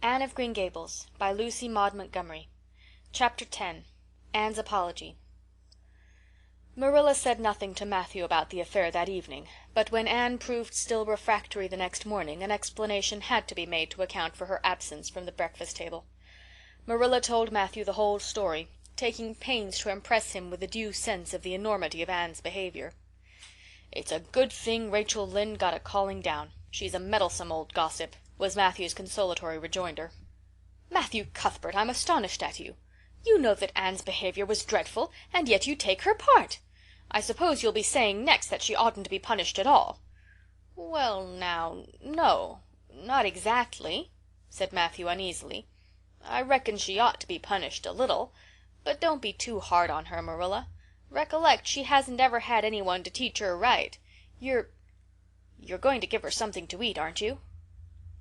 Anne of Green Gables, by Lucy Maud Montgomery. Chapter 10. Anne's Apology. Marilla said nothing to Matthew about the affair that evening, but when Anne proved still refractory the next morning an explanation had to be made to account for her absence from the breakfast table. Marilla told Matthew the whole story, taking pains to impress him with a due sense of the enormity of Anne's behavior. "It's a good thing Rachel Lynde got a calling down. She's a meddlesome old gossip," was Matthew's consolatory rejoinder. "Matthew Cuthbert, I'm astonished at you. You know that Anne's behavior was dreadful, and yet you take her part. I suppose you'll be saying next that she oughtn't to be punished at all." "Well now, no, not exactly," said Matthew uneasily. "I reckon she ought to be punished a little, but don't be too hard on her, Marilla. Recollect she hasn't ever had anyone to teach her right. You're going to give her something to eat, aren't you?"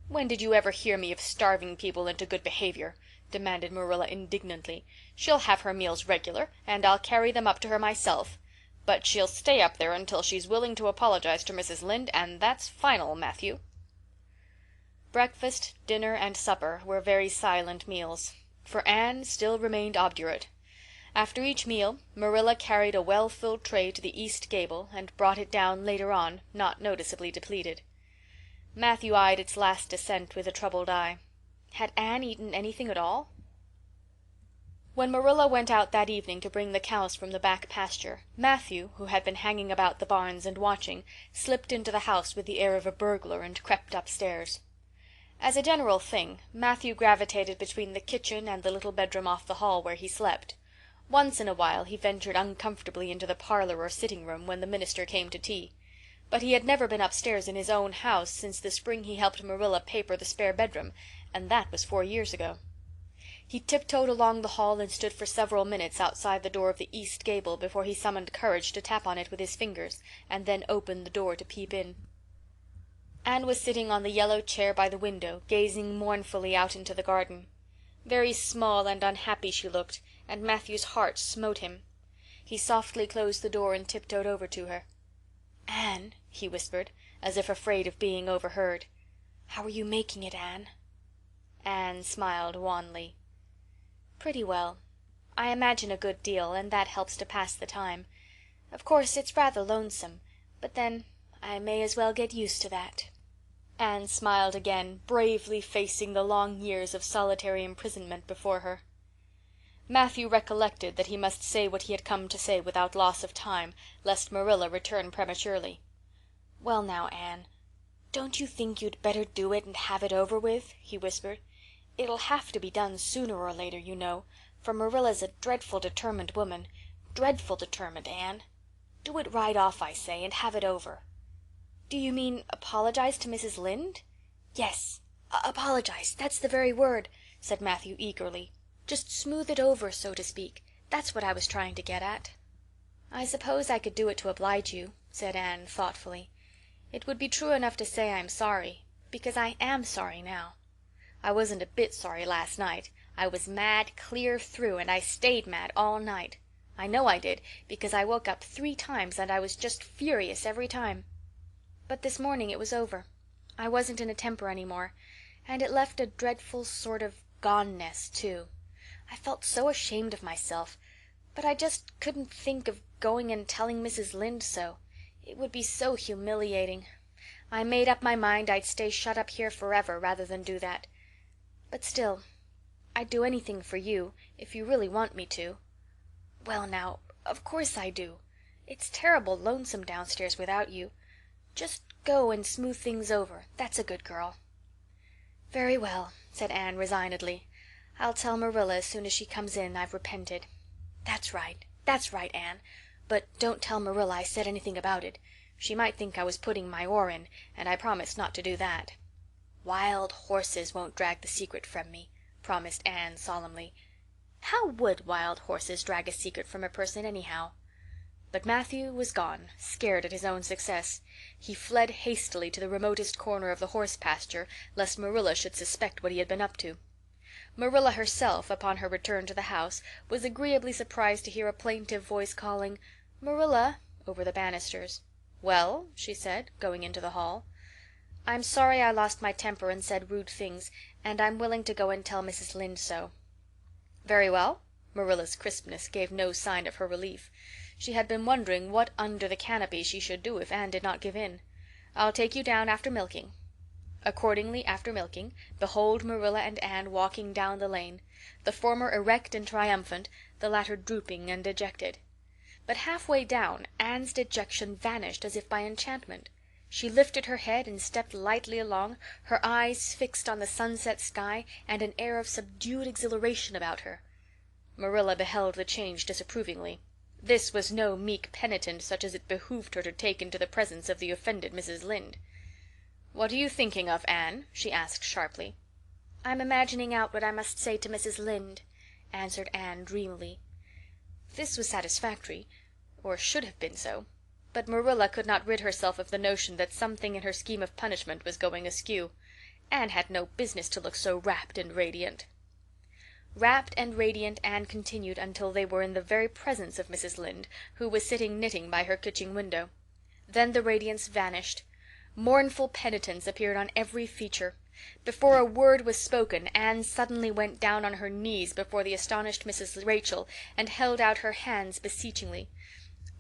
"When did you ever hear me of starving people into good behavior?" demanded Marilla indignantly. "She'll have her meals regular, and I'll carry them up to her myself. But she'll stay up there until she's willing to apologize to Mrs. Lynde, and that's final, Matthew." Breakfast, dinner, and supper were very silent meals, for Anne still remained obdurate. After each meal Marilla carried a well-filled tray to the east gable and brought it down later on, not noticeably depleted. Matthew eyed its last descent with a troubled eye. Had Anne eaten anything at all? When Marilla went out that evening to bring the cows from the back pasture, Matthew, who had been hanging about the barns and watching, slipped into the house with the air of a burglar and crept upstairs. As a general thing, Matthew gravitated between the kitchen and the little bedroom off the hall where he slept. Once in a while he ventured uncomfortably into the parlor or sitting room when the minister came to tea. But he had never been upstairs in his own house since the spring he helped Marilla paper the spare bedroom, and that was 4 years ago. He tiptoed along the hall and stood for several minutes outside the door of the east gable before he summoned courage to tap on it with his fingers, and then opened the door to peep in. Anne was sitting on the yellow chair by the window, gazing mournfully out into the garden. Very small and unhappy she looked, and Matthew's heart smote him. He softly closed the door and tiptoed over to her. "Anne," he whispered, as if afraid of being overheard. "How are you making it, Anne?" Anne smiled wanly. "Pretty well. I imagine a good deal, and that helps to pass the time. Of course it's rather lonesome, but then I may as well get used to that." Anne smiled again, bravely facing the long years of solitary imprisonment before her. Matthew recollected that he must say what he had come to say without loss of time, lest Marilla return prematurely. "Well now, Anne, don't you think you'd better do it and have it over with?" he whispered. "It'll have to be done sooner or later, you know, for Marilla's a dreadful determined woman. Dreadful determined, Anne. Do it right off, I say, and have it over." "Do you mean apologize to Mrs. Lynde?" "Yes, apologize, that's the very word," said Matthew eagerly. "Just smooth it over, so to speak. That's what I was trying to get at." "I suppose I could do it to oblige you," said Anne thoughtfully. "It would be true enough to say I'm sorry, because I am sorry now. I wasn't a bit sorry last night. I was mad clear through, and I stayed mad all night. I know I did, because I woke up 3 times and I was just furious every time. But this morning it was over. I wasn't in a temper any more, and it left a dreadful sort of goneness, too. I felt so ashamed of myself, but I just couldn't think of going and telling Mrs. Lynde so. It would be so humiliating. I made up my mind I'd stay shut up here forever rather than do that. But still, I'd do anything for you, if you really want me to." "Well now, of course I do. It's terrible lonesome downstairs without you. Just go and smooth things over, that's a good girl." "Very well," said Anne resignedly. "I'll tell Marilla as soon as she comes in I've repented." That's right, Anne. But don't tell Marilla I said anything about it. She might think I was putting my oar in, and I promised not to do that." "Wild horses won't drag the secret from me," promised Anne solemnly. How would wild horses drag a secret from a person anyhow? But Matthew was gone, scared at his own success. He fled hastily to the remotest corner of the horse pasture, lest Marilla should suspect what he had been up to. Marilla herself, upon her return to the house, was agreeably surprised to hear a plaintive voice calling, "Marilla," over the banisters. "Well?" she said, going into the hall. "I'm sorry I lost my temper and said rude things, and I'm willing to go and tell Mrs. Lynde so." "Very well." Marilla's crispness gave no sign of her relief. She had been wondering what under the canopy she should do if Anne did not give in. "I'll take you down after milking." Accordingly, after milking, behold Marilla and Anne walking down the lane, the former erect and triumphant, the latter drooping and dejected. But halfway down Anne's dejection vanished as if by enchantment. She lifted her head and stepped lightly along, her eyes fixed on the sunset sky, and an air of subdued exhilaration about her. Marilla beheld the change disapprovingly. This was no meek penitent such as it behooved her to take into the presence of the offended Mrs. Lynde. "What are you thinking of, Anne?" she asked sharply. "I'm imagining out what I must say to Mrs. Lynde," answered Anne dreamily. This was satisfactory, or should have been so, but Marilla could not rid herself of the notion that something in her scheme of punishment was going askew. Anne had no business to look so rapt and radiant. Rapt and radiant Anne continued until they were in the very presence of Mrs. Lynde, who was sitting knitting by her kitchen window. Then the radiance vanished. Mournful penitence appeared on every feature. Before a word was spoken Anne suddenly went down on her knees before the astonished Mrs. Rachel and held out her hands beseechingly.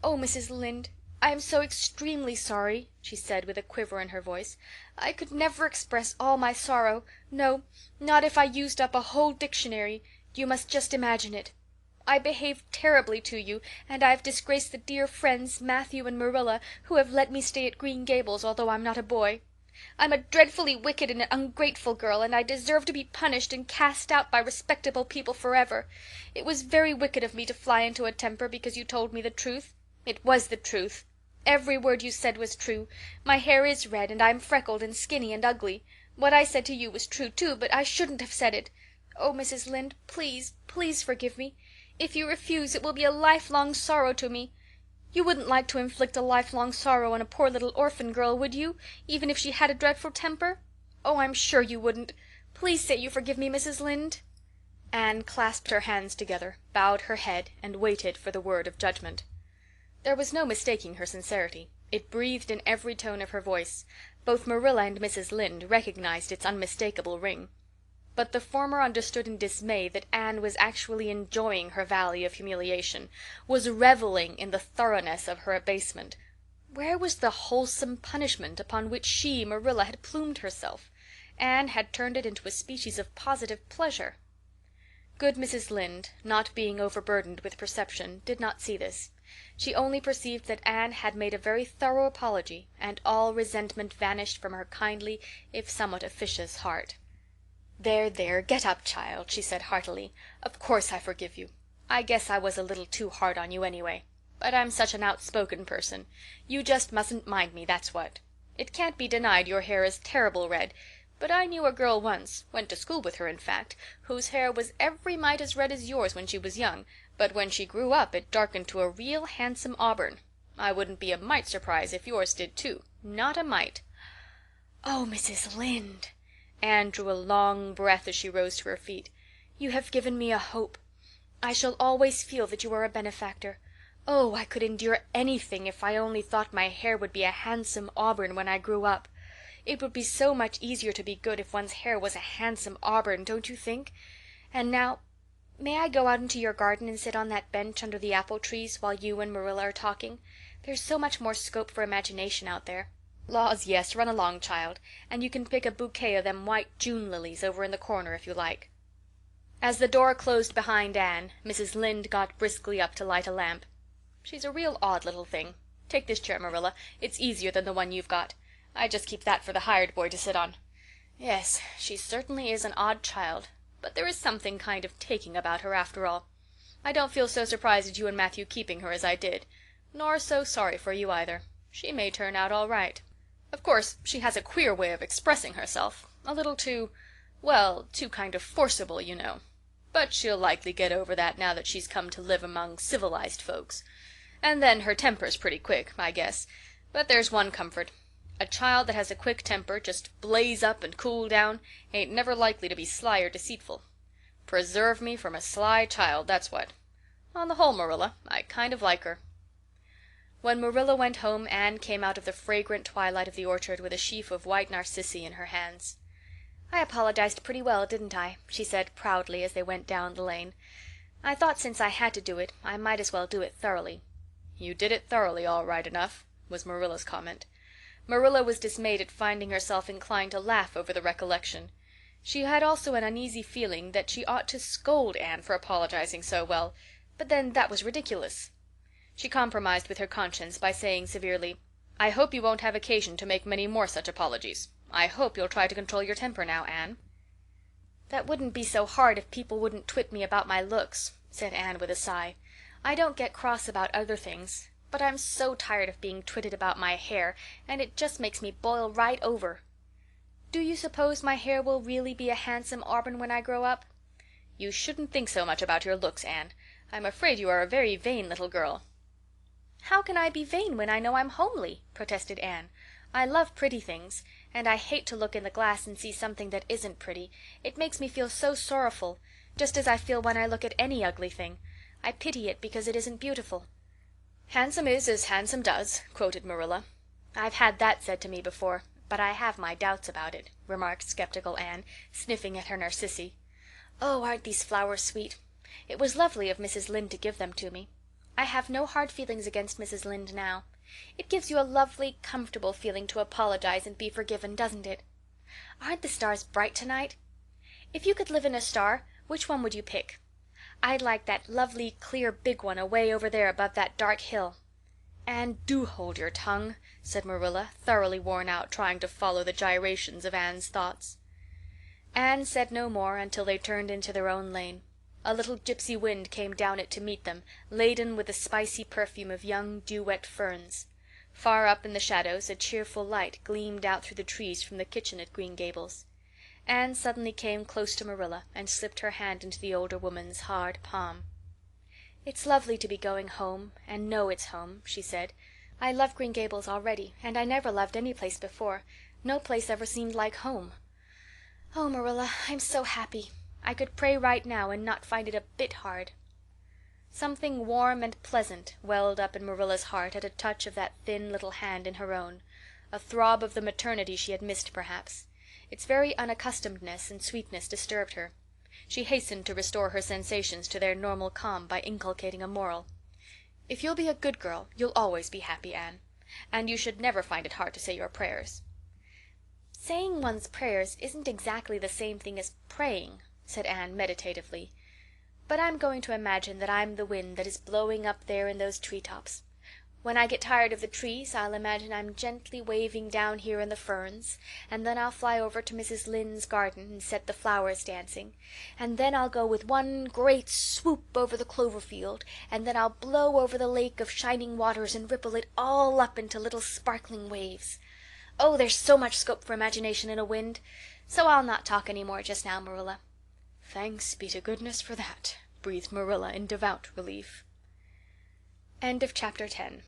"Oh, Mrs. Lynde, I am so extremely sorry," she said with a quiver in her voice. "I could never express all my sorrow. No, not if I used up a whole dictionary. You must just imagine it. I behaved terribly to you, and I've disgraced the dear friends, Matthew and Marilla, who have let me stay at Green Gables, although I'm not a boy. I'm a dreadfully wicked and ungrateful girl, and I deserve to be punished and cast out by respectable people forever. It was very wicked of me to fly into a temper because you told me the truth. It was the truth. Every word you said was true. My hair is red, and I'm freckled and skinny and ugly. What I said to you was true, too, but I shouldn't have said it. Oh, Mrs. Lynde, please, please forgive me. If you refuse, it will be a lifelong sorrow to me. You wouldn't like to inflict a lifelong sorrow on a poor little orphan girl, would you, even if she had a dreadful temper? Oh, I'm sure you wouldn't. Please say you forgive me, Mrs. Lynde." Anne clasped her hands together, bowed her head, and waited for the word of judgment. There was no mistaking her sincerity. It breathed in every tone of her voice. Both Marilla and Mrs. Lynde recognized its unmistakable ring. But the former understood in dismay that Anne was actually enjoying her valley of humiliation, was reveling in the thoroughness of her abasement. Where was the wholesome punishment upon which she, Marilla, had plumed herself? Anne had turned it into a species of positive pleasure. Good Mrs. Lynde, not being overburdened with perception, did not see this. She only perceived that Anne had made a very thorough apology, and all resentment vanished from her kindly, if somewhat officious, heart. "There, there, get up, child," she said heartily. "Of course I forgive you. I guess I was a little too hard on you anyway. But I'm such an outspoken person. You just mustn't mind me, that's what. It can't be denied your hair is terrible red, but I knew a girl once, went to school with her in fact, whose hair was every mite as red as yours when she was young, but when she grew up it darkened to a real handsome auburn. I wouldn't be a mite surprised if yours did too. Not a mite." "Oh, Mrs. Lynde!" Anne drew a long breath as she rose to her feet. "You have given me a hope. I shall always feel that you are a benefactor. Oh, I could endure anything if I only thought my hair would be a handsome auburn when I grew up. It would be so much easier to be good if one's hair was a handsome auburn, don't you think? And now, may I go out into your garden and sit on that bench under the apple trees while you and Marilla are talking? There's so much more scope for imagination out there." "Laws, yes, run along, child, and you can pick a bouquet of them white June lilies over in the corner if you like." As the door closed behind Anne, Mrs. Lynde got briskly up to light a lamp. "She's a real odd little thing. Take this chair, Marilla. It's easier than the one you've got. I just keep that for the hired boy to sit on. Yes, she certainly is an odd child, but there is something kind of taking about her after all. I don't feel so surprised at you and Matthew keeping her as I did, nor so sorry for you either. She may turn out all right. Of course, she has a queer way of expressing herself, a little too, well, too kind of forcible, you know. But she'll likely get over that now that she's come to live among civilized folks. And then her temper's pretty quick, I guess. But there's one comfort. A child that has a quick temper, just blaze up and cool down, ain't never likely to be sly or deceitful. Preserve me from a sly child, that's what. On the whole, Marilla, I kind of like her." When Marilla went home, Anne came out of the fragrant twilight of the orchard with a sheaf of white narcissi in her hands. "I apologized pretty well, didn't I?" she said proudly as they went down the lane. "I thought since I had to do it, I might as well do it thoroughly." "You did it thoroughly, all right enough," was Marilla's comment. Marilla was dismayed at finding herself inclined to laugh over the recollection. She had also an uneasy feeling that she ought to scold Anne for apologizing so well, but then that was ridiculous. She compromised with her conscience by saying severely, "I hope you won't have occasion to make many more such apologies. I hope you'll try to control your temper now, Anne." "That wouldn't be so hard if people wouldn't twit me about my looks," said Anne with a sigh. "I don't get cross about other things, but I'm so tired of being twitted about my hair, and it just makes me boil right over. Do you suppose my hair will really be a handsome auburn when I grow up?" "You shouldn't think so much about your looks, Anne. I'm afraid you are a very vain little girl." "How can I be vain when I know I'm homely?" protested Anne. "I love pretty things, and I hate to look in the glass and see something that isn't pretty. It makes me feel so sorrowful, just as I feel when I look at any ugly thing. I pity it because it isn't beautiful." "'Handsome is as handsome does,'" quoted Marilla. "I've had that said to me before, but I have my doubts about it," remarked skeptical Anne, sniffing at her narcissi. "Oh, aren't these flowers sweet? It was lovely of Mrs. Lynde to give them to me. I have no hard feelings against Mrs. Lynde now. It gives you a lovely, comfortable feeling to apologize and be forgiven, doesn't it? Aren't the stars bright tonight? If you could live in a star, which one would you pick? I'd like that lovely, clear, big one away over there above that dark hill." "Anne, do hold your tongue," said Marilla, thoroughly worn out trying to follow the gyrations of Anne's thoughts. Anne said no more until they turned into their own lane. A little gypsy wind came down it to meet them, laden with the spicy perfume of young, dew-wet ferns. Far up in the shadows a cheerful light gleamed out through the trees from the kitchen at Green Gables. Anne suddenly came close to Marilla and slipped her hand into the older woman's hard palm. "It's lovely to be going home and know it's home," she said. "I love Green Gables already, and I never loved any place before. No place ever seemed like home. Oh, Marilla, I'm so happy. I could pray right now and not find it a bit hard." Something warm and pleasant welled up in Marilla's heart at a touch of that thin little hand in her own, a throb of the maternity she had missed perhaps. Its very unaccustomedness and sweetness disturbed her. She hastened to restore her sensations to their normal calm by inculcating a moral. "If you'll be a good girl you'll always be happy, Anne. And you should never find it hard to say your prayers." "Saying one's prayers isn't exactly the same thing as praying," said Anne meditatively. "But I'm going to imagine that I'm the wind that is blowing up there in those treetops. When I get tired of the trees I'll imagine I'm gently waving down here in the ferns, and then I'll fly over to Mrs. Lynde's garden and set the flowers dancing, and then I'll go with one great swoop over the clover field, and then I'll blow over the lake of shining waters and ripple it all up into little sparkling waves. Oh, there's so much scope for imagination in a wind. So I'll not talk any more just now, Marilla." "Thanks be to goodness for that," breathed Marilla in devout relief. End of chapter 10.